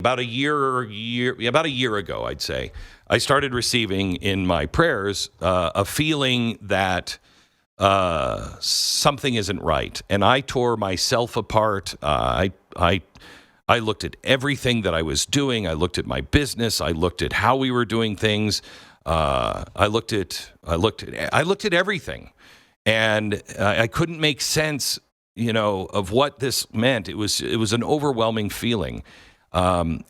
About about a year ago, I'd say, I started receiving in my prayers a feeling that something isn't right, and I tore myself apart. I looked at everything that I was doing. I looked at my business. I looked at how we were doing things. I looked at everything, and I couldn't make sense, of what this meant. It was an overwhelming feeling. And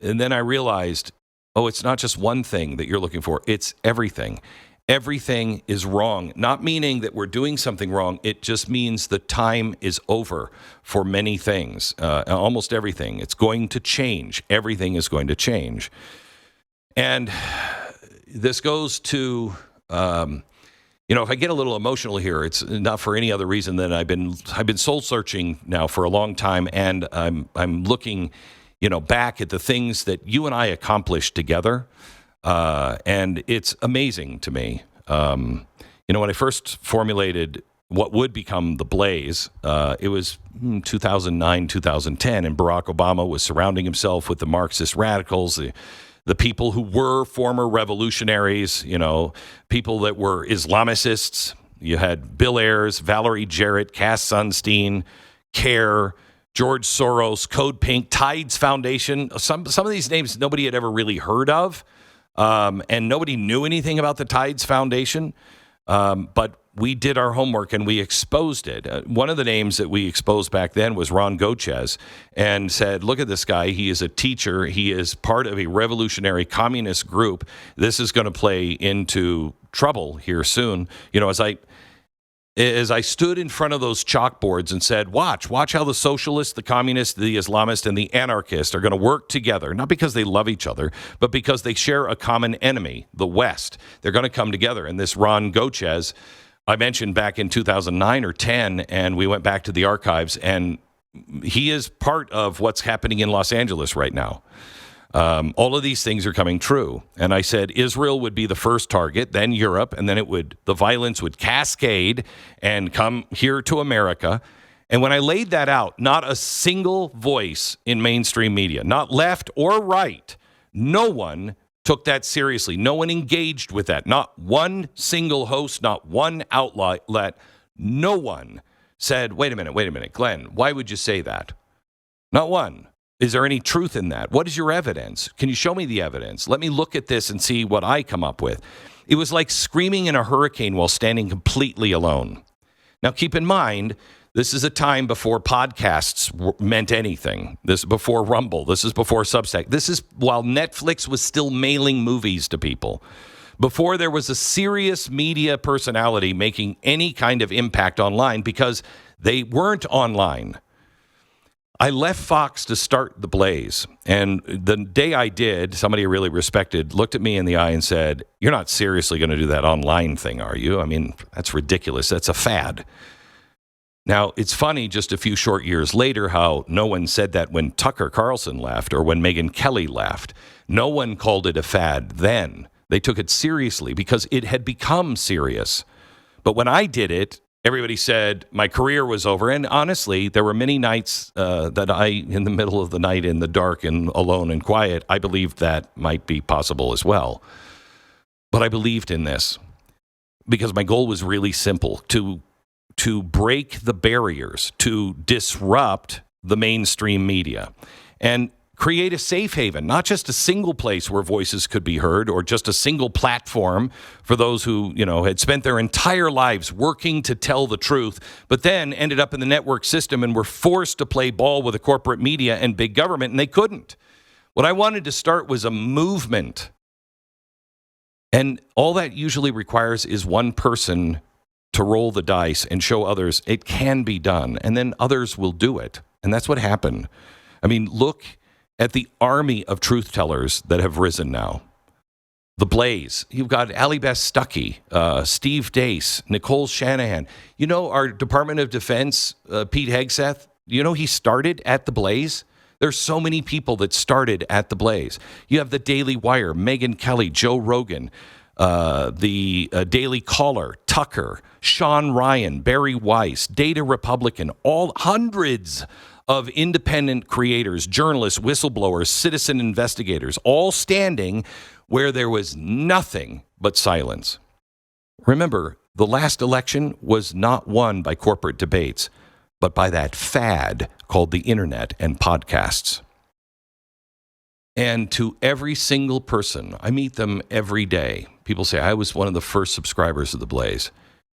then I realized, it's not just one thing that you're looking for. It's everything. Everything is wrong. Not meaning that we're doing something wrong. It just means the time is over for many things, almost everything. It's going to change. Everything is going to change. And this goes to, if I get a little emotional here, it's not for any other reason than I've been soul searching now for a long time, and I'm looking, back at the things that you and I accomplished together, and it's amazing to me. When I first formulated what would become the Blaze, it was 2009, 2010, and Barack Obama was surrounding himself with the Marxist radicals, the people who were former revolutionaries, people that were Islamicists. You had Bill Ayers, Valerie Jarrett, Cass Sunstein, CARE, George Soros, Code Pink, Tides Foundation. Some of these names nobody had ever really heard of, and nobody knew anything about the Tides Foundation. But we did our homework and we exposed it. One of the names that we exposed back then was Ron Gochez, and said, look at this guy. He is a teacher. He is part of a revolutionary communist group. This is going to play into trouble here soon. As I stood in front of those chalkboards and said, watch how the socialists, the communists, the Islamists, and the anarchists are going to work together, not because they love each other, but because they share a common enemy, the West. They're going to come together. And this Ron Gochez, I mentioned back in 2009 or 10, and we went back to the archives, and he is part of what's happening in Los Angeles right now. All of these things are coming true. And I said Israel would be the first target, then Europe, and then the violence would cascade and come here to America. And when I laid that out, not a single voice in mainstream media, not left or right, no one took that seriously. No one engaged with that. Not one single host, not one outlet. No one said, wait a minute, Glenn, why would you say that? Not one. Is there any truth in that? What is your evidence? Can you show me the evidence? Let me look at this and see what I come up with. It was like screaming in a hurricane while standing completely alone. Now, keep in mind, this is a time before podcasts meant anything. This is before Rumble. This is before Substack. This is while Netflix was still mailing movies to people. Before there was a serious media personality making any kind of impact online, because they weren't online. I left Fox to start the Blaze. And the day I did, somebody I really respected looked at me in the eye and said, "You're not seriously going to do that online thing, are you? I mean, that's ridiculous. That's a fad." Now, it's funny just a few short years later how no one said that when Tucker Carlson left or when Megyn Kelly left. No one called it a fad then. They took it seriously because it had become serious. But when I did it, everybody said my career was over. And honestly, there were many nights that I, in the middle of the night, in the dark and alone and quiet, I believed that might be possible as well. But I believed in this because my goal was really simple, to break the barriers, to disrupt the mainstream media and create a safe haven, not just a single place where voices could be heard or just a single platform for those who, had spent their entire lives working to tell the truth, but then ended up in the network system and were forced to play ball with the corporate media and big government, and they couldn't. What I wanted to start was a movement. And all that usually requires is one person to roll the dice and show others it can be done, and then others will do it. And that's what happened. I mean, look at the army of truth tellers that have risen now. The Blaze. You've got Ali Beth Stuckey, Steve Deace, Nicole Shanahan. Our Department of Defense, Pete Hegseth, he started at the Blaze? There's so many people that started at the Blaze. You have the Daily Wire, Megyn Kelly, Joe Rogan, the Daily Caller, Tucker, Sean Ryan, Barry Weiss, Data Republican, all hundreds of independent creators, journalists, whistleblowers, citizen investigators, all standing where there was nothing but silence. Remember, the last election was not won by corporate debates, but by that fad called the internet and podcasts. And to every single person, I meet them every day. People say, I was one of the first subscribers of The Blaze.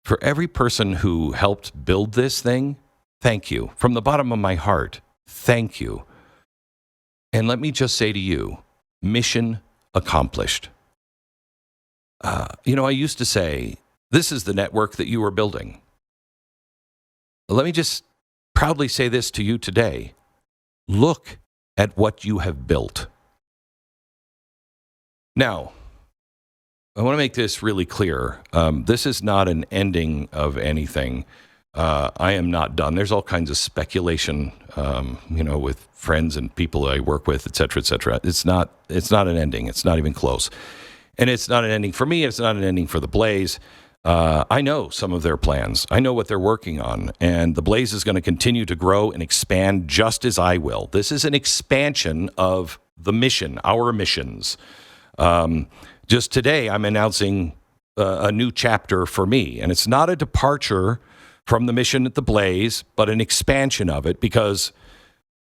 For every person who helped build this thing, thank you. From the bottom of my heart, thank you. And let me just say to you, mission accomplished. I used to say, this is the network that you are building. Let me just proudly say this to you today. Look at what you have built. Now, I want to make this really clear. This is not an ending of anything. I am not done. There's all kinds of speculation, with friends and people I work with, et cetera, et cetera. It's not an ending. It's not even close. And it's not an ending for me. It's not an ending for The Blaze. I know some of their plans. I know what they're working on. And The Blaze is going to continue to grow and expand just as I will. This is an expansion of the mission, our missions. Just today, I'm announcing a new chapter for me. And it's not a departure from the mission at The Blaze, but an expansion of it, because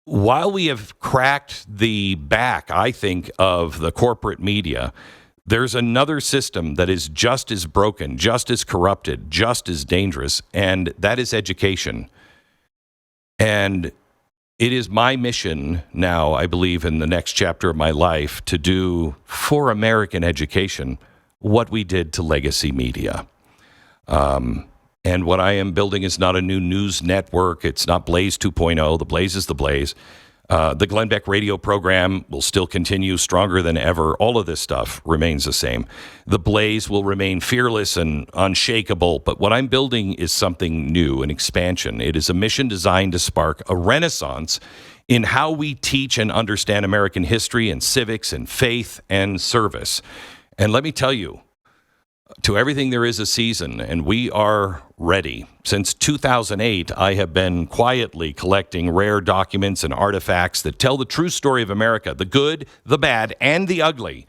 while we have cracked the back, I think, of the corporate media, there's another system that is just as broken, just as corrupted, just as dangerous, and that is education. And it is my mission now, I believe, in the next chapter of my life, to do for American education what we did to legacy media. And what I am building is not a new news network. It's not Blaze 2.0. The Blaze is the Blaze. The Glenn Beck radio program will still continue stronger than ever. All of this stuff remains the same. The Blaze will remain fearless and unshakable. But what I'm building is something new, an expansion. It is a mission designed to spark a renaissance in how we teach and understand American history and civics and faith and service. And let me tell you, to everything there is a season, and we are ready. Since 2008, I have been quietly collecting rare documents and artifacts that tell the true story of America, the good, the bad, and the ugly.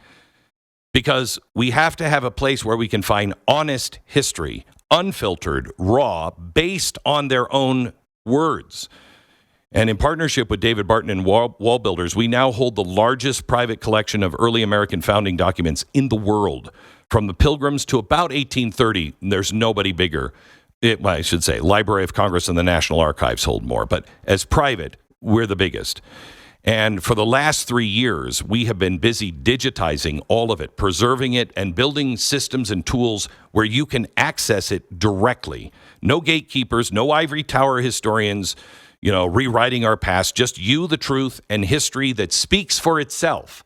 Because we have to have a place where we can find honest history, unfiltered, raw, based on their own words. And in partnership with David Barton and Wall Builders, we now hold the largest private collection of early American founding documents in the world. From the Pilgrims to about 1830, there's nobody bigger. I should say, Library of Congress and the National Archives hold more. But as private, we're the biggest. And for the last 3 years, we have been busy digitizing all of it, preserving it, and building systems and tools where you can access it directly. No gatekeepers, no ivory tower historians, rewriting our past, just you, the truth, and history that speaks for itself.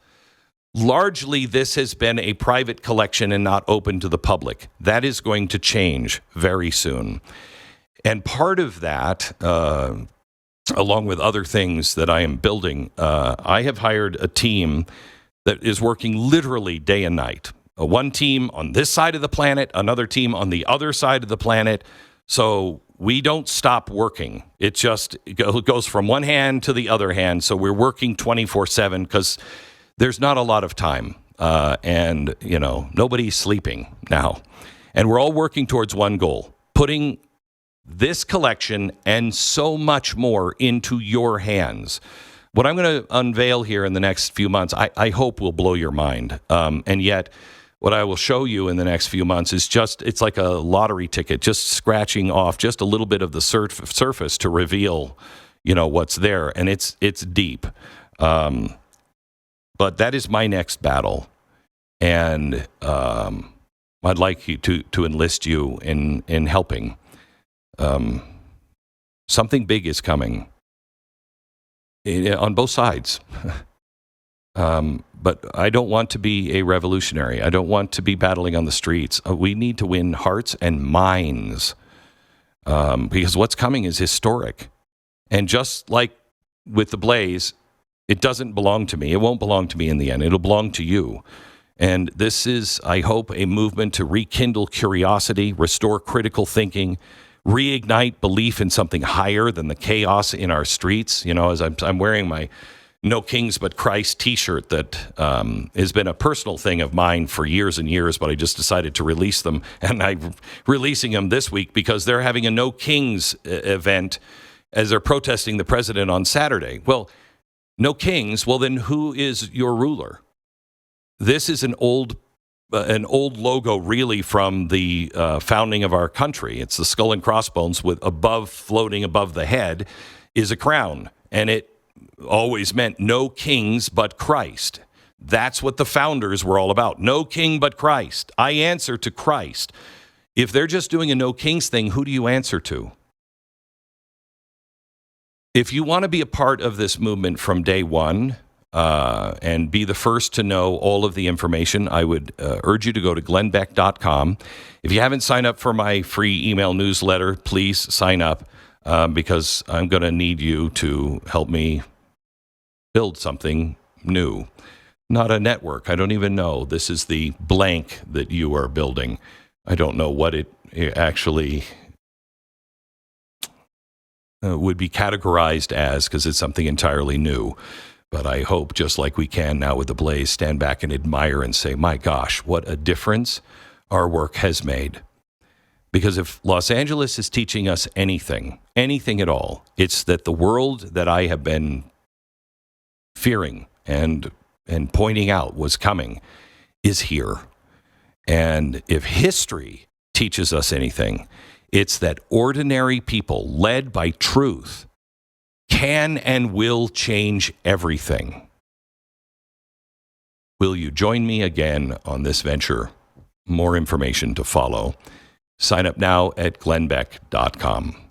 Largely, this has been a private collection and not open to the public. That is going to change very soon. And part of that, along with other things that I am building, I have hired a team that is working literally day and night. One team on this side of the planet, another team on the other side of the planet. So we don't stop working. It just goes from one hand to the other hand. So we're working 24/7 because there's not a lot of time. And nobody's sleeping now. And we're all working towards one goal, putting this collection and so much more into your hands. What I'm going to unveil here in the next few months, I hope will blow your mind. And yet, what I will show you in the next few months is it's like a lottery ticket, just scratching off just a little bit of the surface to reveal, what's there. And it's deep. But that is my next battle. And I'd like you to enlist you in helping. Something big is coming on both sides. But I don't want to be a revolutionary. I don't want to be battling on the streets. We need to win hearts and minds, because what's coming is historic. And just like with the Blaze, it doesn't belong to me. It won't belong to me in the end. It'll belong to you. And this is, I hope, a movement to rekindle curiosity, restore critical thinking, reignite belief in something higher than the chaos in our streets. You know, as I'm wearing my No Kings But Christ t-shirt that has been a personal thing of mine for years and years, but I just decided to release them. And I'm releasing them this week because they're having a No Kings event as they're protesting the president on Saturday. Well, no kings. Well, then who is your ruler? This is an old logo, really, from the founding of our country. It's the skull and crossbones with floating above the head is a crown. And it always meant no kings but Christ. That's what the founders were all about. No king but Christ. I answer to Christ. If they're just doing a no kings thing, who do you answer to? If you want to be a part of this movement from day one and be the first to know all of the information, I would urge you to go to glennbeck.com. If you haven't signed up for my free email newsletter, please sign up because I'm going to need you to help me build something new. Not a network. I don't even know. This is the blank that you are building. I don't know what it actually would be categorized as because it's something entirely new. But I hope, just like we can now with the Blaze, stand back and admire and say, my gosh, what a difference our work has made. Because if Los Angeles is teaching us anything at all, it's that the world that I have been fearing and pointing out was coming is here. And if history teaches us anything, it's that ordinary people led by truth can and will change everything. Will you join me again on this venture? More information to follow. Sign up now at glennbeck.com.